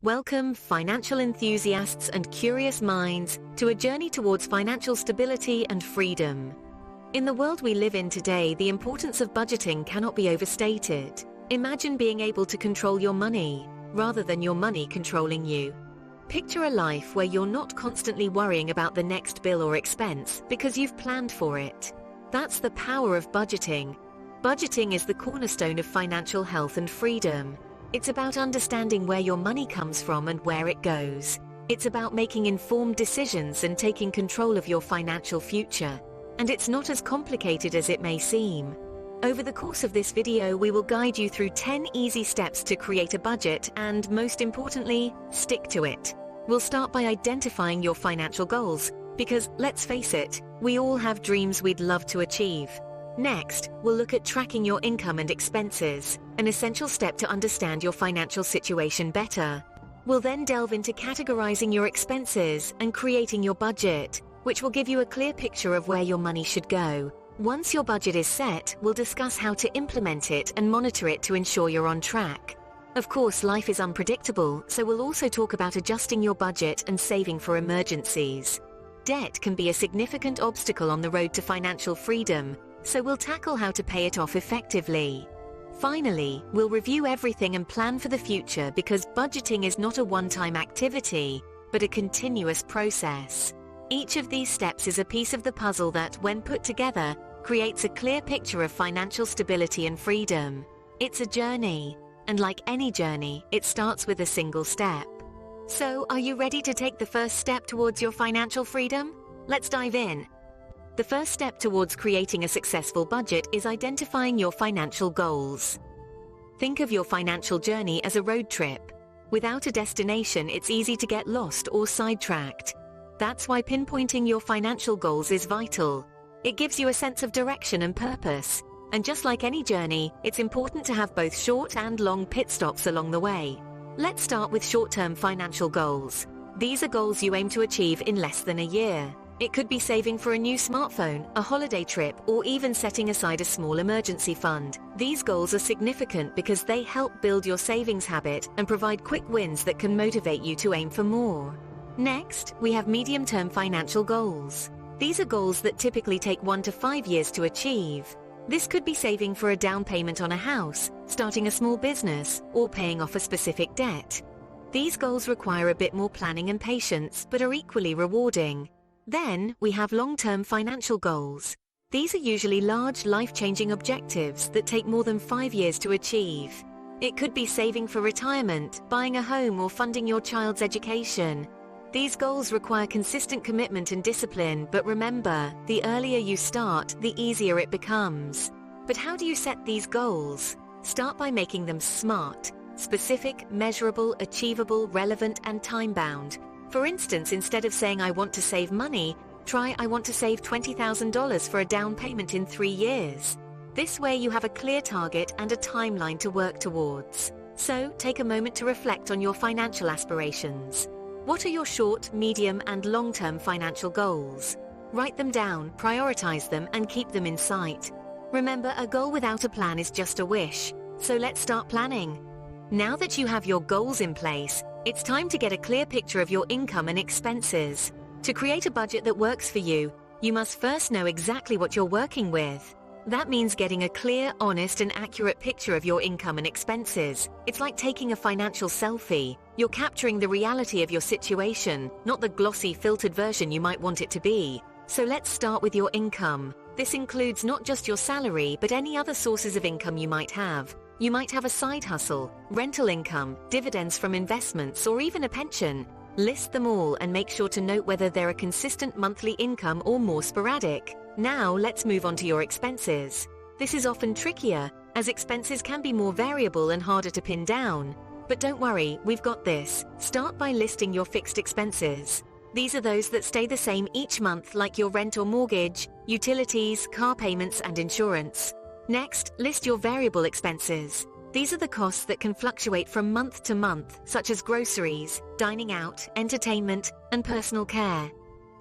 Welcome, financial enthusiasts and curious minds, to a journey towards financial stability and freedom. In the world we live in today, the importance of budgeting cannot be overstated. Imagine being able to control your money, rather than your money controlling you. Picture a life where you're not constantly worrying about the next bill or expense because you've planned for it. That's the power of budgeting. Budgeting is the cornerstone of financial health and freedom. It's about understanding where your money comes from and where it goes. It's about making informed decisions and taking control of your financial future. And it's not as complicated as it may seem. Over the course of this video, we will guide you through 10 easy steps to create a budget and, most importantly, stick to it. We'll start by identifying your financial goals, because, let's face it, we all have dreams we'd love to achieve. Next, we'll look at tracking your income and expenses, an essential step to understand your financial situation better. We'll then delve into categorizing your expenses and creating your budget, which will give you a clear picture of where your money should go. Once your budget is set, we'll discuss how to implement it and monitor it to ensure you're on track. Of course, life is unpredictable, so we'll also talk about adjusting your budget and saving for emergencies. Debt can be a significant obstacle on the road to financial freedom, so we'll tackle how to pay it off effectively. Finally, we'll review everything and plan for the future, because budgeting is not a one-time activity, but a continuous process. Each of these steps is a piece of the puzzle that, when put together, creates a clear picture of financial stability and freedom. It's a journey, and like any journey, it starts with a single step. So, are you ready to take the first step towards your financial freedom? Let's dive in. The first step towards creating a successful budget is identifying your financial goals. Think of your financial journey as a road trip. Without a destination, it's easy to get lost or sidetracked. That's why pinpointing your financial goals is vital. It gives you a sense of direction and purpose. And just like any journey, it's important to have both short and long pit stops along the way. Let's start with short-term financial goals. These are goals you aim to achieve in less than a year. It could be saving for a new smartphone, a holiday trip, or even setting aside a small emergency fund. These goals are significant because they help build your savings habit and provide quick wins that can motivate you to aim for more. Next, we have medium-term financial goals. These are goals that typically take 1 to 5 years to achieve. This could be saving for a down payment on a house, starting a small business, or paying off a specific debt. These goals require a bit more planning and patience, but are equally rewarding. Then, we have long-term financial goals. These are usually large, life-changing objectives that take more than 5 years to achieve. It could be saving for retirement, buying a home, or funding your child's education. These goals require consistent commitment and discipline, but remember, the earlier you start, the easier it becomes. But how do you set these goals? Start by making them SMART: specific, measurable, achievable, relevant, and time-bound. For instance, instead of saying I want to save money, try I want to save $20,000 for a down payment in 3 years. This way you have a clear target and a timeline to work towards. So, take a moment to reflect on your financial aspirations. What are your short, medium, and long-term financial goals? Write them down, prioritize them, and keep them in sight. Remember, a goal without a plan is just a wish. So let's start planning. Now that you have your goals in place, it's time to get a clear picture of your income and expenses. To create a budget that works for you, you must first know exactly what you're working with. That means getting a clear, honest, and accurate picture of your income and expenses. It's like taking a financial selfie. You're capturing the reality of your situation, not the glossy, filtered version you might want it to be. So let's start with your income. This includes not just your salary, but any other sources of income you might have. You might have a side hustle, rental income, dividends from investments, or even a pension. List them all and make sure to note whether they're a consistent monthly income or more sporadic. Now let's move on to your expenses. This is often trickier, as expenses can be more variable and harder to pin down. But don't worry, we've got this. Start by listing your fixed expenses. These are those that stay the same each month, like your rent or mortgage, utilities, car payments, and insurance. Next, list your variable expenses. These are the costs that can fluctuate from month to month, such as groceries, dining out, entertainment, and personal care.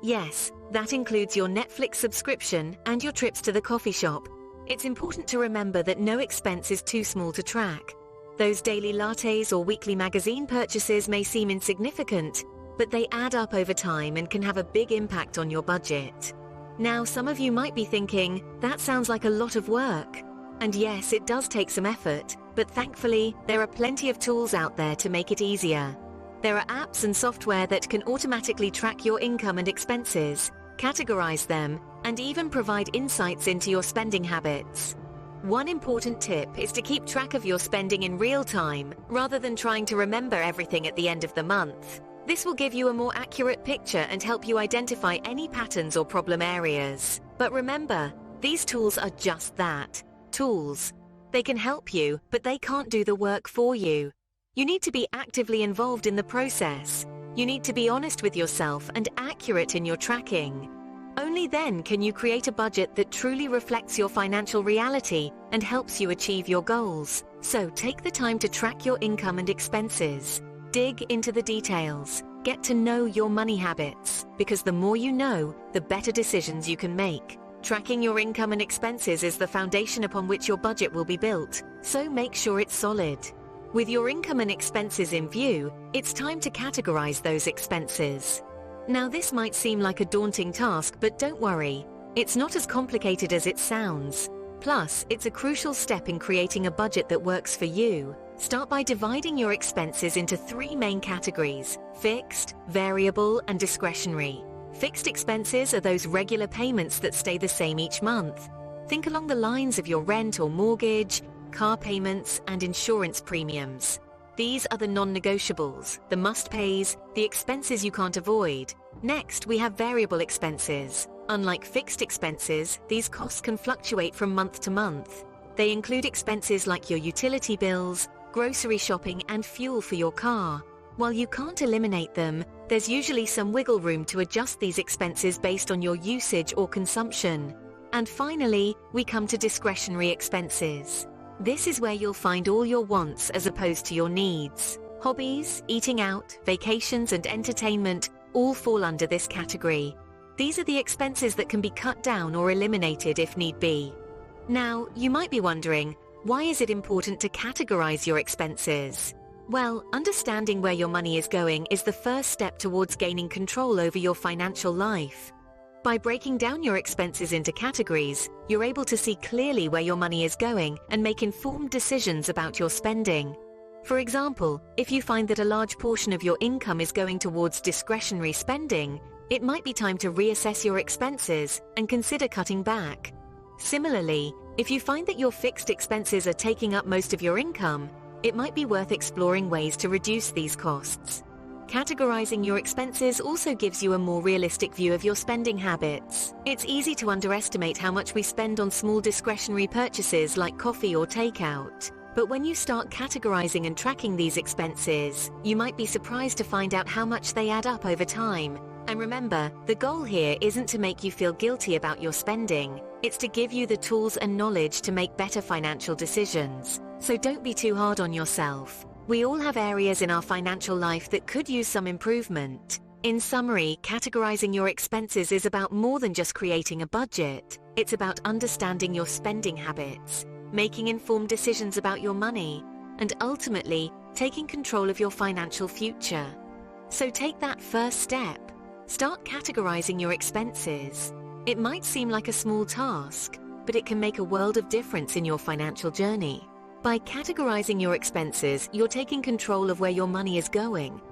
Yes, that includes your Netflix subscription and your trips to the coffee shop. It's important to remember that no expense is too small to track. Those daily lattes or weekly magazine purchases may seem insignificant, but they add up over time and can have a big impact on your budget. Now, some of you might be thinking, that sounds like a lot of work. And yes, it does take some effort, but thankfully, there are plenty of tools out there to make it easier. There are apps and software that can automatically track your income and expenses, categorize them, and even provide insights into your spending habits. One important tip is to keep track of your spending in real time, rather than trying to remember everything at the end of the month. This will give you a more accurate picture and help you identify any patterns or problem areas. But remember, these tools are just that, tools. They can help you, but they can't do the work for you. You need to be actively involved in the process. You need to be honest with yourself and accurate in your tracking. Only then can you create a budget that truly reflects your financial reality and helps you achieve your goals. So take the time to track your income and expenses. Dig into the details. Get to know your money habits, because the more you know, the better decisions you can make. Tracking your income and expenses is the foundation upon which your budget will be built, so make sure it's solid. With your income and expenses in view, it's time to categorize those expenses. Now, this might seem like a daunting task, but don't worry. It's not as complicated as it sounds. Plus, it's a crucial step in creating a budget that works for you. Start by dividing your expenses into 3 main categories: fixed, variable, and discretionary. Fixed expenses are those regular payments that stay the same each month. Think along the lines of your rent or mortgage, car payments, and insurance premiums. These are the non-negotiables, the must-pays, the expenses you can't avoid. Next, we have variable expenses. Unlike fixed expenses, these costs can fluctuate from month to month. They include expenses like your utility bills, grocery shopping, and fuel for your car. While you can't eliminate them, there's usually some wiggle room to adjust these expenses based on your usage or consumption. And finally, we come to discretionary expenses. This is where you'll find all your wants as opposed to your needs. Hobbies, eating out, vacations, and entertainment all fall under this category. These are the expenses that can be cut down or eliminated if need be. Now, you might be wondering, why is it important to categorize your expenses? Well, understanding where your money is going is the first step towards gaining control over your financial life. By breaking down your expenses into categories, you're able to see clearly where your money is going and make informed decisions about your spending. For example, if you find that a large portion of your income is going towards discretionary spending, it might be time to reassess your expenses and consider cutting back. Similarly, if you find that your fixed expenses are taking up most of your income, it might be worth exploring ways to reduce these costs. Categorizing your expenses also gives you a more realistic view of your spending habits. It's easy to underestimate how much we spend on small discretionary purchases like coffee or takeout. But when you start categorizing and tracking these expenses, you might be surprised to find out how much they add up over time. And remember, the goal here isn't to make you feel guilty about your spending. It's to give you the tools and knowledge to make better financial decisions. So don't be too hard on yourself. We all have areas in our financial life that could use some improvement. In summary, categorizing your expenses is about more than just creating a budget. It's about understanding your spending habits, making informed decisions about your money, and ultimately, taking control of your financial future. So take that first step. Start categorizing your expenses. It might seem like a small task, but it can make a world of difference in your financial journey. By categorizing your expenses, you're taking control of where your money is going.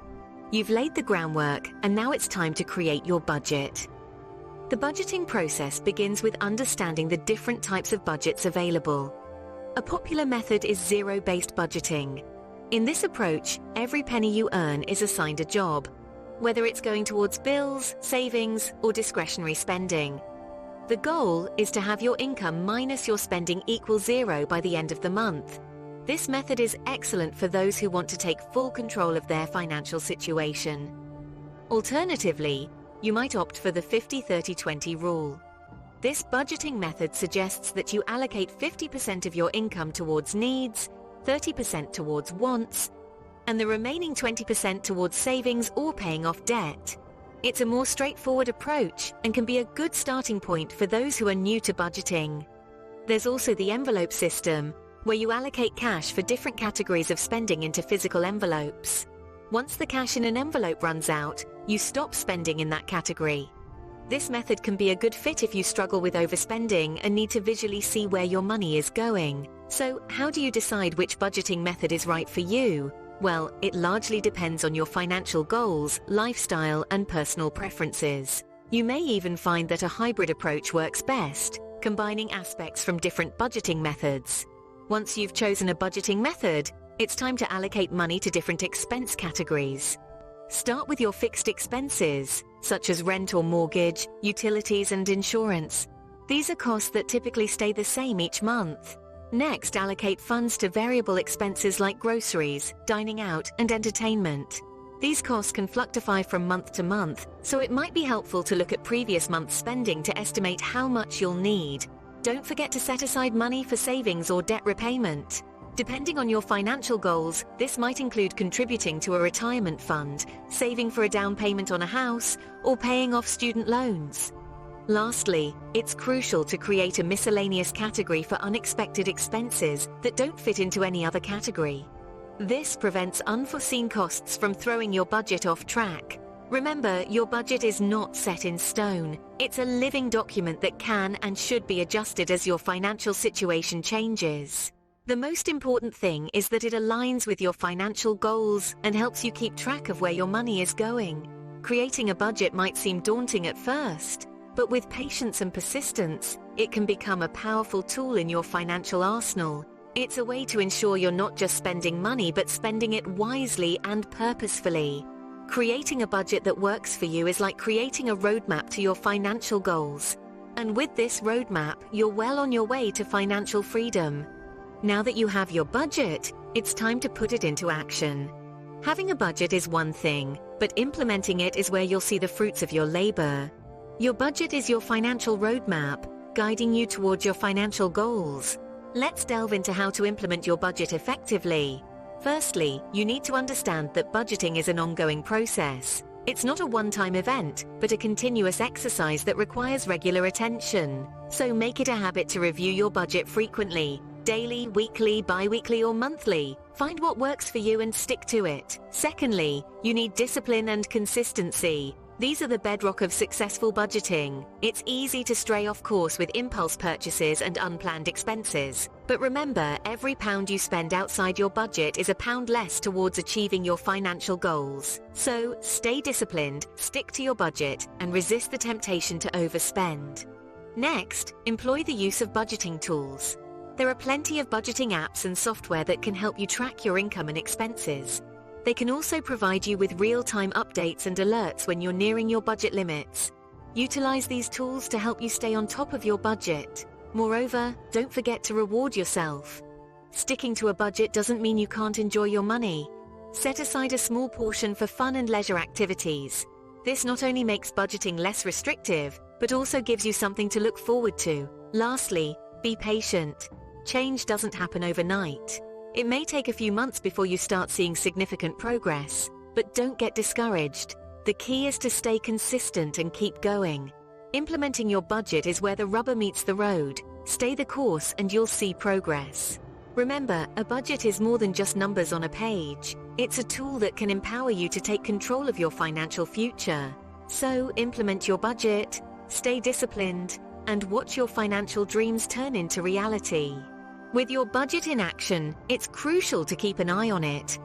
You've laid the groundwork, and now it's time to create your budget. The budgeting process begins with understanding the different types of budgets available. A popular method is zero-based budgeting. In this approach, every penny you earn is assigned a job, whether it's going towards bills, savings, or discretionary spending. The goal is to have your income minus your spending equal zero by the end of the month. This method is excellent for those who want to take full control of their financial situation. Alternatively, you might opt for the 50-30-20 rule. This budgeting method suggests that you allocate 50% of your income towards needs, 30% towards wants, and the remaining 20% towards savings or paying off debt. It's a more straightforward approach and can be a good starting point for those who are new to budgeting. There's also the envelope system, where you allocate cash for different categories of spending into physical envelopes. Once the cash in an envelope runs out, you stop spending in that category. This method can be a good fit if you struggle with overspending and need to visually see where your money is going. So, how do you decide which budgeting method is right for you? Well, it largely depends on your financial goals, lifestyle, and personal preferences. You may even find that a hybrid approach works best, combining aspects from different budgeting methods. Once you've chosen a budgeting method, it's time to allocate money to different expense categories. Start with your fixed expenses, such as rent or mortgage, utilities, and insurance. These are costs that typically stay the same each month. Next, allocate funds to variable expenses like groceries, dining out, and entertainment. These costs can fluctuate from month to month, so it might be helpful to look at previous month's spending to estimate how much you'll need. Don't forget to set aside money for savings or debt repayment. Depending on your financial goals, this might include contributing to a retirement fund, saving for a down payment on a house, or paying off student loans. Lastly, it's crucial to create a miscellaneous category for unexpected expenses that don't fit into any other category. This prevents unforeseen costs from throwing your budget off track. Remember, your budget is not set in stone. It's a living document that can and should be adjusted as your financial situation changes. The most important thing is that it aligns with your financial goals and helps you keep track of where your money is going. Creating a budget might seem daunting at first, but with patience and persistence, it can become a powerful tool in your financial arsenal. It's a way to ensure you're not just spending money, but spending it wisely and purposefully. Creating a budget that works for you is like creating a roadmap to your financial goals. And with this roadmap, you're well on your way to financial freedom. Now that you have your budget, it's time to put it into action. Having a budget is one thing, but implementing it is where you'll see the fruits of your labor. Your budget is your financial roadmap, guiding you towards your financial goals. Let's delve into how to implement your budget effectively. Firstly, you need to understand that budgeting is an ongoing process. It's not a one-time event, but a continuous exercise that requires regular attention. So make it a habit to review your budget frequently. Daily, weekly, bi-weekly, or monthly. Find what works for you and stick to it. Secondly, you need discipline and consistency. These are the bedrock of successful budgeting. It's easy to stray off course with impulse purchases and unplanned expenses. But remember, every pound you spend outside your budget is a pound less towards achieving your financial goals. So, stay disciplined, stick to your budget, and resist the temptation to overspend. Next, employ the use of budgeting tools. There are plenty of budgeting apps and software that can help you track your income and expenses. They can also provide you with real-time updates and alerts when you're nearing your budget limits. Utilize these tools to help you stay on top of your budget. Moreover, don't forget to reward yourself. Sticking to a budget doesn't mean you can't enjoy your money. Set aside a small portion for fun and leisure activities. This not only makes budgeting less restrictive, but also gives you something to look forward to. Lastly, be patient. Change doesn't happen overnight. It may take a few months before you start seeing significant progress, but don't get discouraged. The key is to stay consistent and keep going. Implementing your budget is where the rubber meets the road. Stay the course and you'll see progress. Remember, a budget is more than just numbers on a page. It's a tool that can empower you to take control of your financial future. So, implement your budget, stay disciplined, and watch your financial dreams turn into reality. With your budget in action, it's crucial to keep an eye on it.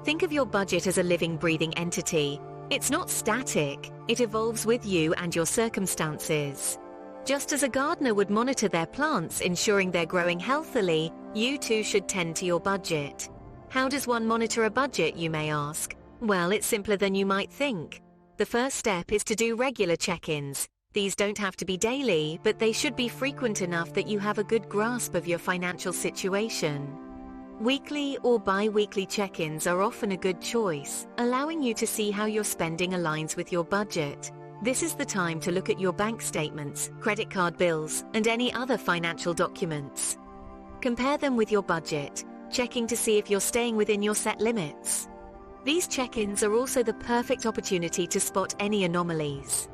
Think of your budget as a living, breathing entity. It's not static, it evolves with you and your circumstances. Just as a gardener would monitor their plants, ensuring they're growing healthily, you too should tend to your budget. How does one monitor a budget, you may ask? Well, it's simpler than you might think. The first step is to do regular check-ins. These don't have to be daily, but they should be frequent enough that you have a good grasp of your financial situation. Weekly or bi-weekly check-ins are often a good choice, allowing you to see how your spending aligns with your budget. This is the time to look at your bank statements, credit card bills, and any other financial documents. Compare them with your budget, checking to see if you're staying within your set limits. These check-ins are also the perfect opportunity to spot any anomalies.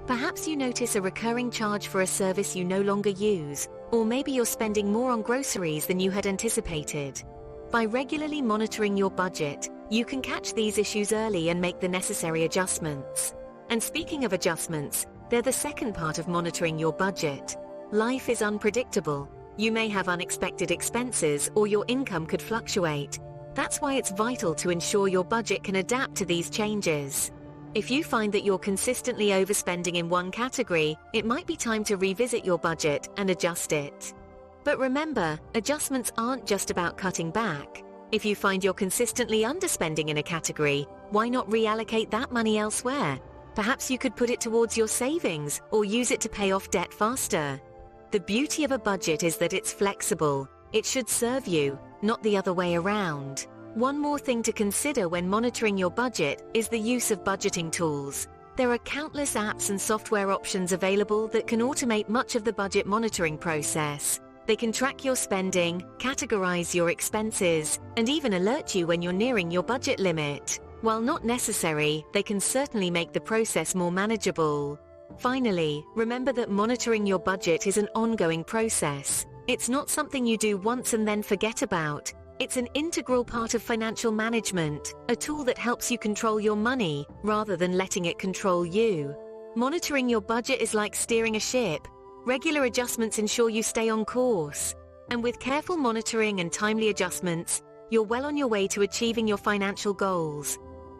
Perhaps you notice a recurring charge for a service you no longer use, Or maybe you're spending more on groceries than you had anticipated. By regularly monitoring your budget, you can catch these issues early and make the necessary adjustments. And speaking of adjustments, they're the second part of monitoring your budget. Life is unpredictable. You may have unexpected expenses or your income could fluctuate. That's why it's vital to ensure your budget can adapt to these changes. If you find that you're consistently overspending in one category, it might be time to revisit your budget and adjust it. But remember, adjustments aren't just about cutting back. If you find you're consistently underspending in a category, why not reallocate that money elsewhere? Perhaps you could put it towards your savings or use it to pay off debt faster. The beauty of a budget is that it's flexible. It should serve you, not the other way around. One more thing to consider when monitoring your budget is the use of budgeting tools. There are countless apps and software options available that can automate much of the budget monitoring process. They can track your spending, categorize your expenses, and even alert you when you're nearing your budget limit. While not necessary, they can certainly make the process more manageable. Finally, remember that monitoring your budget is an ongoing process. It's not something you do once and then forget about. It's an integral part of financial management, a tool that helps you control your money rather than letting it control you. Monitoring your budget is like steering a ship. Regular adjustments ensure you stay on course. And with careful monitoring and timely adjustments, you're well on your way to achieving your financial goals.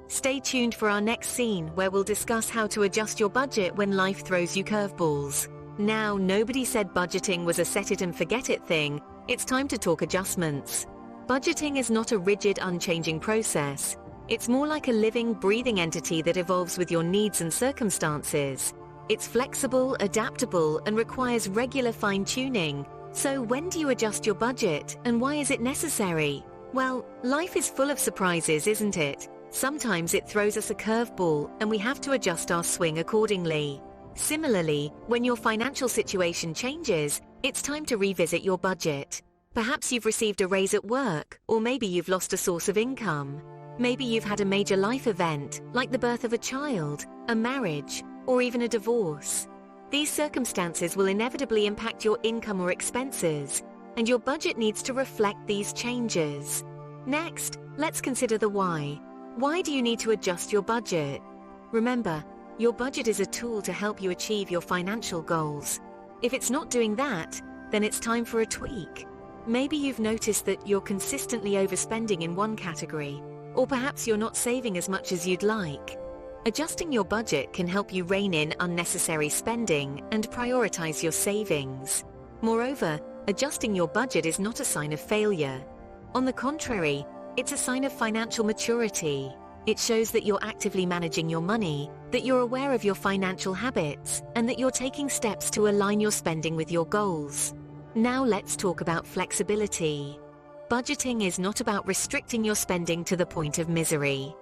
Stay tuned for our next scene where we'll discuss how to adjust your budget when life throws you curveballs. Now, nobody said budgeting was a set-it-and-forget-it thing. It's time to talk adjustments. Budgeting is not a rigid, unchanging process. It's more like a living, breathing entity that evolves with your needs and circumstances. It's flexible, adaptable, and requires regular fine-tuning. So when do you adjust your budget, and why is it necessary? Well, life is full of surprises, isn't it? Sometimes it throws us a curveball, and we have to adjust our swing accordingly. Similarly, when your financial situation changes, it's time to revisit your budget. Perhaps you've received a raise at work, or maybe you've lost a source of income. Maybe you've had a major life event, like the birth of a child, a marriage, or even a divorce. These circumstances will inevitably impact your income or expenses, and your budget needs to reflect these changes. Next, let's consider the why. Why do you need to adjust your budget? Remember, your budget is a tool to help you achieve your financial goals. If it's not doing that, then it's time for a tweak. Maybe you've noticed that you're consistently overspending in one category, or perhaps you're not saving as much as you'd like. Adjusting your budget can help you rein in unnecessary spending and prioritize your savings. Moreover, adjusting your budget is not a sign of failure. On the contrary, it's a sign of financial maturity. It shows that you're actively managing your money, that you're aware of your financial habits, and that you're taking steps to align your spending with your goals. Now let's talk about flexibility. Budgeting is not about restricting your spending to the point of misery.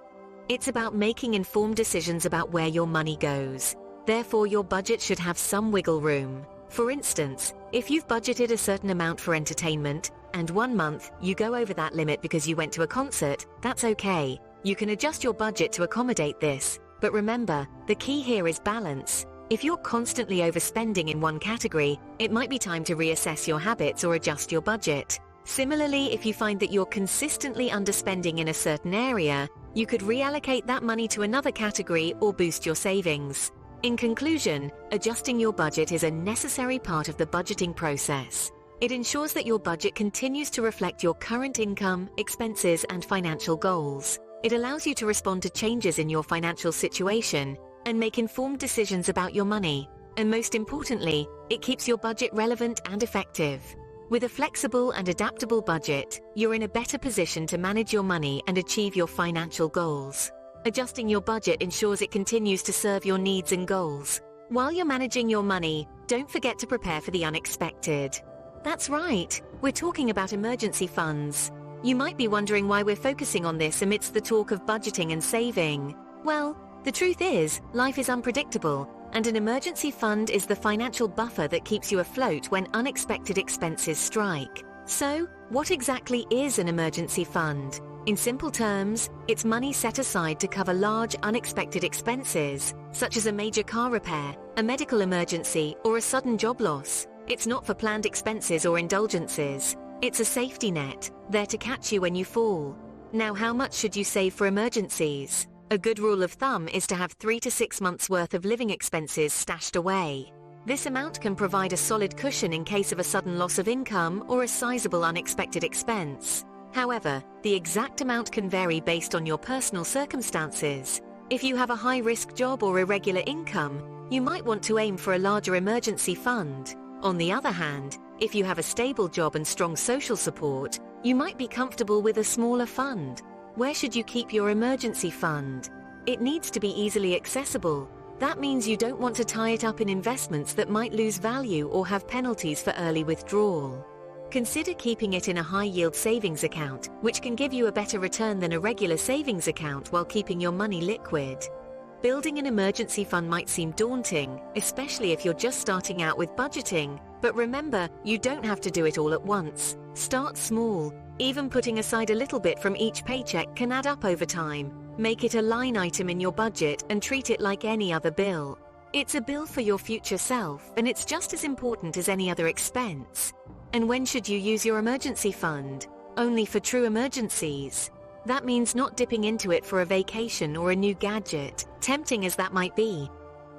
It's about making informed decisions about where your money goes. Therefore, your budget should have some wiggle room. For instance, if you've budgeted a certain amount for entertainment, and one month you go over that limit because you went to a concert, that's okay. You can adjust your budget to accommodate this. But remember, the key here is balance. If you're constantly overspending in one category, it might be time to reassess your habits or adjust your budget. Similarly, if you find that you're consistently underspending in a certain area, you could reallocate that money to another category or boost your savings. In conclusion, adjusting your budget is a necessary part of the budgeting process. It ensures that your budget continues to reflect your current income, expenses, and financial goals. It allows you to respond to changes in your financial situation and make informed decisions about your money. And most importantly, it keeps your budget relevant and effective. With a flexible and adaptable budget, you're in a better position to manage your money and achieve your financial goals. Adjusting your budget ensures it continues to serve your needs and goals. While you're managing your money, don't forget to prepare for the unexpected. That's right, we're talking about emergency funds. You might be wondering why we're focusing on this amidst the talk of budgeting and saving. Well, the truth is, life is unpredictable, and an emergency fund is the financial buffer that keeps you afloat when unexpected expenses strike. So, what exactly is an emergency fund? In simple terms, it's money set aside to cover large, unexpected expenses, such as a major car repair, a medical emergency, or a sudden job loss. It's not for planned expenses or indulgences. It's a safety net, there to catch you when you fall. Now, how much should you save for emergencies? A good rule of thumb is to have 3 to 6 months' worth of living expenses stashed away. This amount can provide a solid cushion in case of a sudden loss of income or a sizable unexpected expense. However, the exact amount can vary based on your personal circumstances. If you have a high-risk job or irregular income, you might want to aim for a larger emergency fund. On the other hand, if you have a stable job and strong social support, you might be comfortable with a smaller fund. Where should you keep your emergency fund? It needs to be easily accessible. That means you don't want to tie it up in investments that might lose value or have penalties for early withdrawal. Consider keeping it in a high-yield savings account, which can give you a better return than a regular savings account while keeping your money liquid. Building an emergency fund might seem daunting, especially if you're just starting out with budgeting, but remember, you don't have to do it all at once. Start small. Even putting aside a little bit from each paycheck can add up over time. Make it a line item in your budget and treat it like any other bill. It's a bill for your future self, and it's just as important as any other expense. And when should you use your emergency fund? Only for true emergencies. That means not dipping into it for a vacation or a new gadget, tempting as that might be.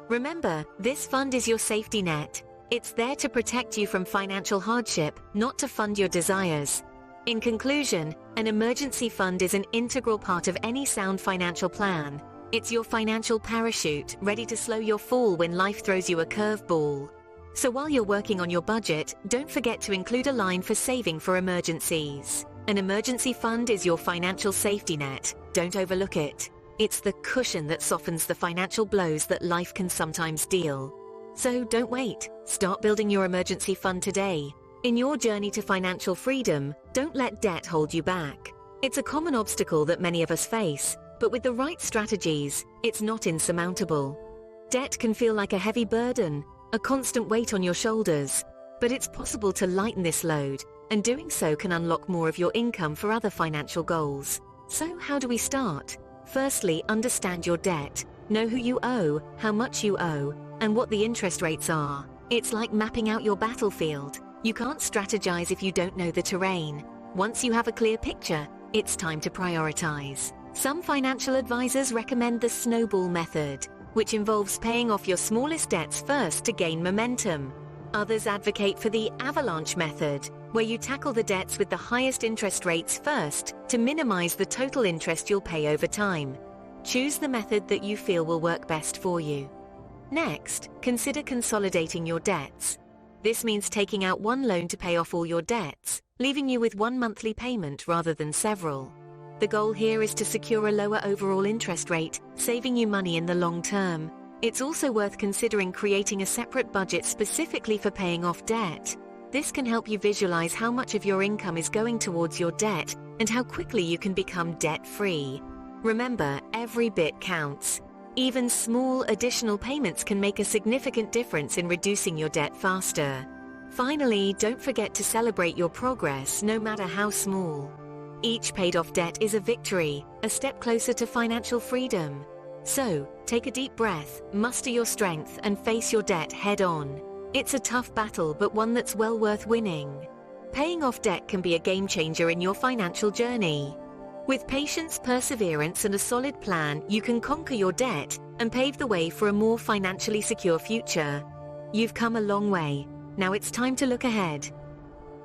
Remember, this fund is your safety net. It's there to protect you from financial hardship, not to fund your desires. In conclusion, an emergency fund is an integral part of any sound financial plan. It's your financial parachute, ready to slow your fall when life throws you a curveball. So while you're working on your budget, don't forget to include a line for saving for emergencies. An emergency fund is your financial safety net. Don't overlook it. It's the cushion that softens the financial blows that life can sometimes deal. So don't wait. Start building your emergency fund today. In your journey to financial freedom, don't let debt hold you back. It's a common obstacle that many of us face, but with the right strategies, it's not insurmountable. Debt can feel like a heavy burden, a constant weight on your shoulders, but it's possible to lighten this load, and doing so can unlock more of your income for other financial goals. So how do we start? Firstly, understand your debt. Know who you owe, how much you owe, and what the interest rates are. It's like mapping out your battlefield. You can't strategize if you don't know the terrain. Once you have a clear picture, it's time to prioritize. Some financial advisors recommend the snowball method, which involves paying off your smallest debts first to gain momentum. Others advocate for the avalanche method, where you tackle the debts with the highest interest rates first to minimize the total interest you'll pay over time. Choose the method that you feel will work best for you. Next, consider consolidating your debts. This means taking out one loan to pay off all your debts, leaving you with one monthly payment rather than several. The goal here is to secure a lower overall interest rate, saving you money in the long term. It's also worth considering creating a separate budget specifically for paying off debt. This can help you visualize how much of your income is going towards your debt and how quickly you can become debt-free. Remember, every bit counts. Even small additional payments can make a significant difference in reducing your debt faster. Finally, don't forget to celebrate your progress, no matter how small. Each paid-off debt is a victory, a step closer to financial freedom. So, take a deep breath, muster your strength, and face your debt head-on. It's a tough battle, but one that's well worth winning. Paying off debt can be a game-changer in your financial journey. With patience, perseverance, and a solid plan, you can conquer your debt and pave the way for a more financially secure future. You've come a long way. Now it's time to look ahead.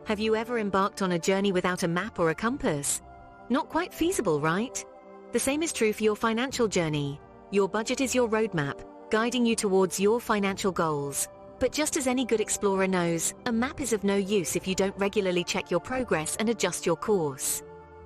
Have you ever embarked on a journey without a map or a compass? Not quite feasible, right? The same is true for your financial journey. Your budget is your roadmap, guiding you towards your financial goals. But just as any good explorer knows, a map is of no use if you don't regularly check your progress and adjust your course.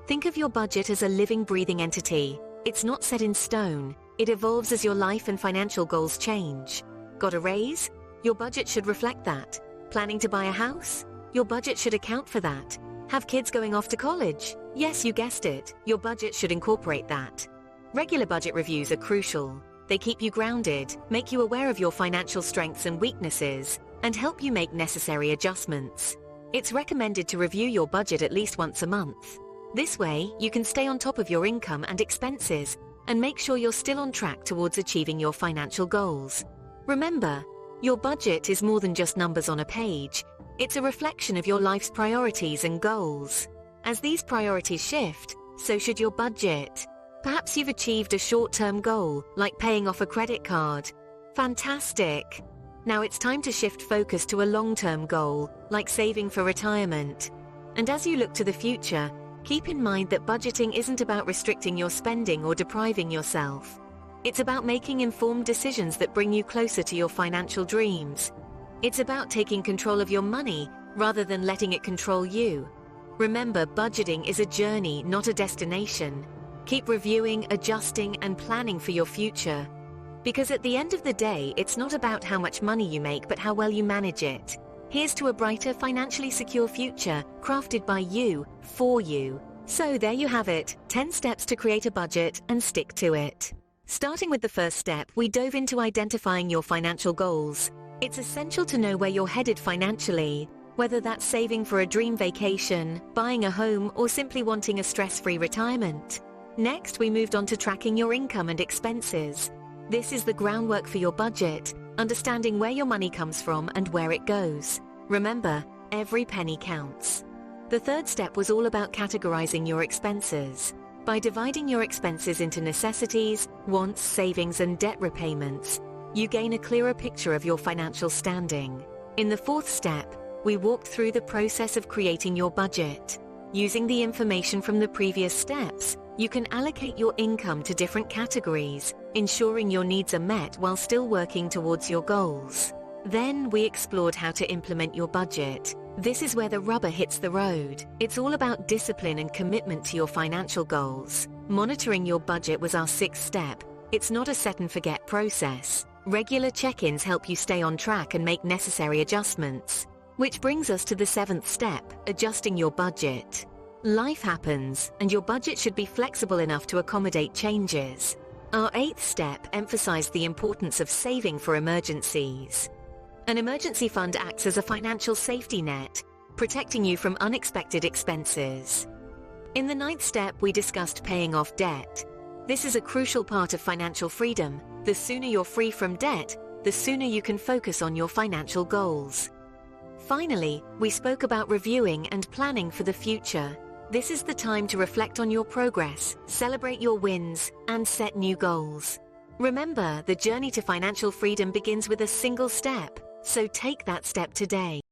Think of your budget as a living, breathing entity. It's not set in stone. It evolves as your life and financial goals change. Got a raise? Your budget should reflect that. Planning to buy a house? Your budget should account for that. Have kids going off to college? Yes, you guessed it. Your budget should incorporate that. Regular budget reviews are crucial. They keep you grounded, make you aware of your financial strengths and weaknesses, and help you make necessary adjustments. It's recommended to review your budget at least once a month. This way, you can stay on top of your income and expenses and make sure you're still on track towards achieving your financial goals. Remember, Your budget is more than just numbers on a page. It's a reflection of your life's priorities and goals. As these priorities shift, so should your budget. Perhaps you've achieved a short-term goal, like paying off a credit card. Fantastic! Now it's time to shift focus to a long-term goal, like saving for retirement. And as you look to the future, keep in mind that budgeting isn't about restricting your spending or depriving yourself. It's about making informed decisions that bring you closer to your financial dreams. It's about taking control of your money rather than letting it control you. Remember, budgeting is a journey, not a destination. Keep reviewing, adjusting, and planning for your future. Because at the end of the day, it's not about how much money you make, but how well you manage it. Here's to a brighter, financially secure future, crafted by you, for you. So there you have it, 10 steps to create a budget and stick to it. Starting with the first step, we dove into identifying your financial goals. It's essential to know where you're headed financially, whether that's saving for a dream vacation, buying a home, or simply wanting a stress-free retirement. Next, we moved on to tracking your income and expenses. This is the groundwork for your budget, understanding where your money comes from and where it goes. Remember, every penny counts. The third step was all about categorizing your expenses. By dividing your expenses into necessities, wants, savings, and debt repayments, you gain a clearer picture of your financial standing. In the fourth step, we walked through the process of creating your budget. Using the information from the previous steps, you can allocate your income to different categories, ensuring your needs are met while still working towards your goals. Then we explored how to implement your budget. This is where the rubber hits the road. It's all about discipline and commitment to your financial goals. Monitoring your budget was our sixth step. It's not a set and forget process. Regular check-ins help you stay on track and make necessary adjustments. Which brings us to the seventh step, adjusting your budget. Life happens, and your budget should be flexible enough to accommodate changes. Our eighth step emphasized the importance of saving for emergencies. An emergency fund acts as a financial safety net, protecting you from unexpected expenses. In the ninth step, we discussed paying off debt. This is a crucial part of financial freedom. The sooner you're free from debt, the sooner you can focus on your financial goals. Finally, we spoke about reviewing and planning for the future. This is the time to reflect on your progress, celebrate your wins, and set new goals. Remember, the journey to financial freedom begins with a single step, so take that step today.